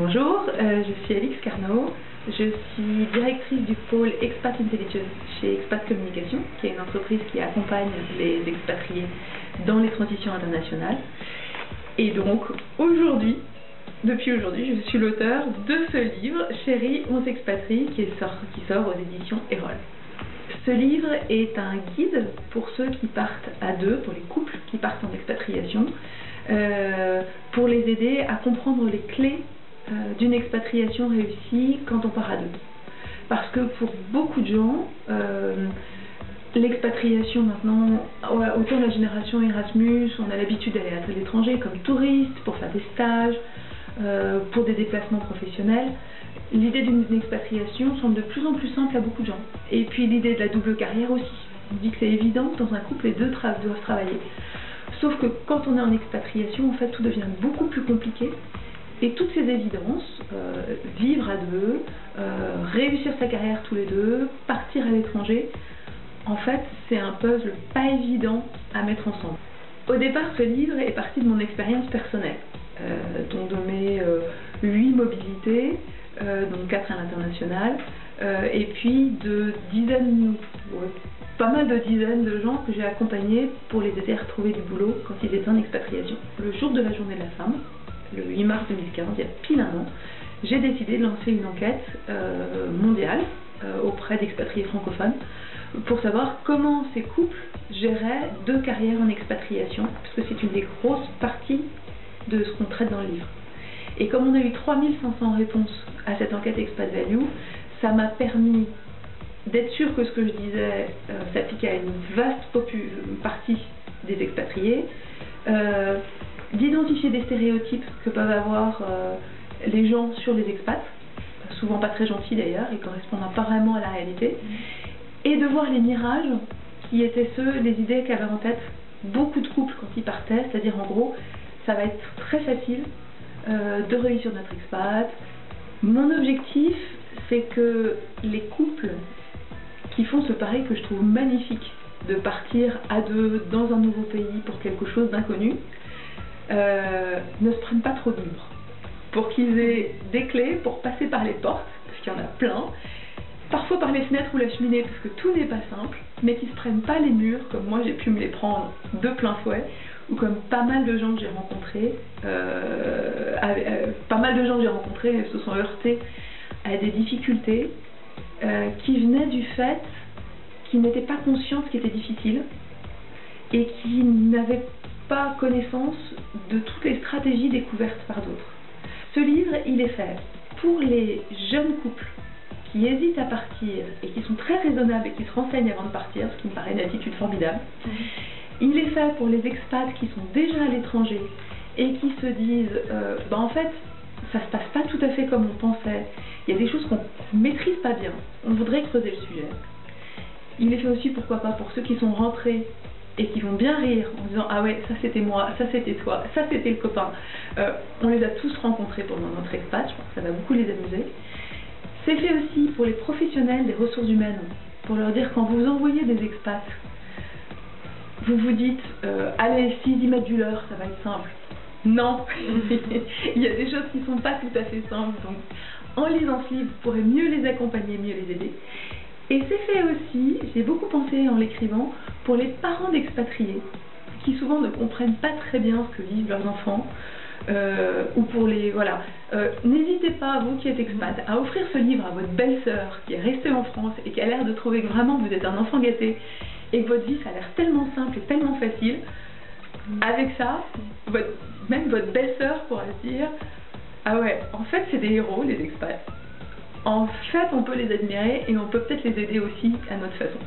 Bonjour, je suis Alix Carnot, je suis directrice du pôle Expat Intelligence chez Expat Communication, qui est une entreprise qui accompagne les expatriés dans les transitions internationales. Et donc depuis aujourd'hui, je suis l'auteur de ce livre, Chérie, on s'expatrie, qui sort aux éditions Erol. Ce livre est un guide pour ceux qui partent à deux, pour les couples qui partent en expatriation, pour les aider à comprendre les clés d'une expatriation réussie quand on part à deux. Parce que pour beaucoup de gens, l'expatriation maintenant, autant la génération Erasmus, on a l'habitude d'aller à l'étranger comme touriste, pour faire des stages, pour des déplacements professionnels. L'idée d'une expatriation semble de plus en plus simple à beaucoup de gens. Et puis l'idée de la double carrière aussi. On dit que c'est évident que dans un couple, les deux doivent travailler. Sauf que quand on est en expatriation, en fait, tout devient beaucoup plus compliqué. Et toutes ces évidences, vivre à deux, réussir sa carrière tous les deux, partir à l'étranger, en fait, c'est un puzzle pas évident à mettre ensemble. Au départ, ce livre est parti de mon expérience personnelle, donc de mes 8 mobilités, donc 4 à l'international, et puis de pas mal de dizaines de gens que j'ai accompagnés pour les aider à retrouver du boulot quand ils étaient en expatriation. Le jour de la journée de la femme, le 8 mars 2015, il y a pile un an, j'ai décidé de lancer une enquête mondiale auprès d'expatriés francophones pour savoir comment ces couples géraient 2 carrières en expatriation, parce que c'est une des grosses parties de ce qu'on traite dans le livre. Et comme on a eu 3500 réponses à cette enquête Expat Value, ça m'a permis d'être sûr que ce que je disais s'appliquait à une vaste partie des expatriés, d'identifier des stéréotypes que peuvent avoir les gens sur les expats, souvent pas très gentils d'ailleurs, et correspondant pas vraiment à la réalité, et de voir les mirages qui étaient les idées qu'avaient en tête beaucoup de couples quand ils partaient, c'est-à-dire en gros, ça va être très facile de réussir notre expat. Mon objectif, c'est que les couples qui font ce pari que je trouve magnifique, de partir à deux dans un nouveau pays pour quelque chose d'inconnu, ne se prennent pas trop de murs, pour qu'ils aient des clés pour passer par les portes, parce qu'il y en a plein, parfois par les fenêtres ou la cheminée, parce que tout n'est pas simple, mais qu'ils ne se prennent pas les murs, comme moi j'ai pu me les prendre de plein fouet, ou comme pas mal de gens que j'ai rencontrés, se sont heurtés à des difficultés qui venaient du fait qu'ils n'étaient pas conscients de ce qui était difficile, et qui n'avaient pas connaissance de toutes les stratégies découvertes par d'autres. Ce livre, il est fait pour les jeunes couples qui hésitent à partir et qui sont très raisonnables et qui se renseignent avant de partir, ce qui me paraît une attitude formidable. Il est fait pour les expats qui sont déjà à l'étranger et qui se disent en fait, ça se passe pas tout à fait comme on pensait, il y a des choses qu'on maîtrise pas bien, on voudrait creuser le sujet. Il est fait aussi, pourquoi pas, pour ceux qui sont rentrés et qui vont bien rire en disant « Ah ouais, ça c'était moi, ça c'était toi, ça c'était le copain ». On les a tous rencontrés pendant notre expat, je pense que ça va beaucoup les amuser. C'est fait aussi pour les professionnels des ressources humaines, pour leur dire quand vous envoyez des expats, vous vous dites allez, s'ils y mettent du leur, ça va être simple. Non, il y a des choses qui ne sont pas tout à fait simples, donc en lisant ce livre, vous pourrez mieux les accompagner, mieux les aider. Et c'est fait aussi, j'ai beaucoup pensé en l'écrivant, pour les parents d'expatriés, qui souvent ne comprennent pas très bien ce que vivent leurs enfants, ou pour les... Voilà. N'hésitez pas, vous qui êtes expat, à offrir ce livre à votre belle-sœur qui est restée en France et qui a l'air de trouver que vraiment vous êtes un enfant gâté, et que votre vie, ça a l'air tellement simple et tellement facile. Avec ça, même votre belle-sœur pourra se dire « Ah ouais, en fait c'est des héros les expats. En fait on peut les admirer et on peut peut-être les aider aussi à notre façon ».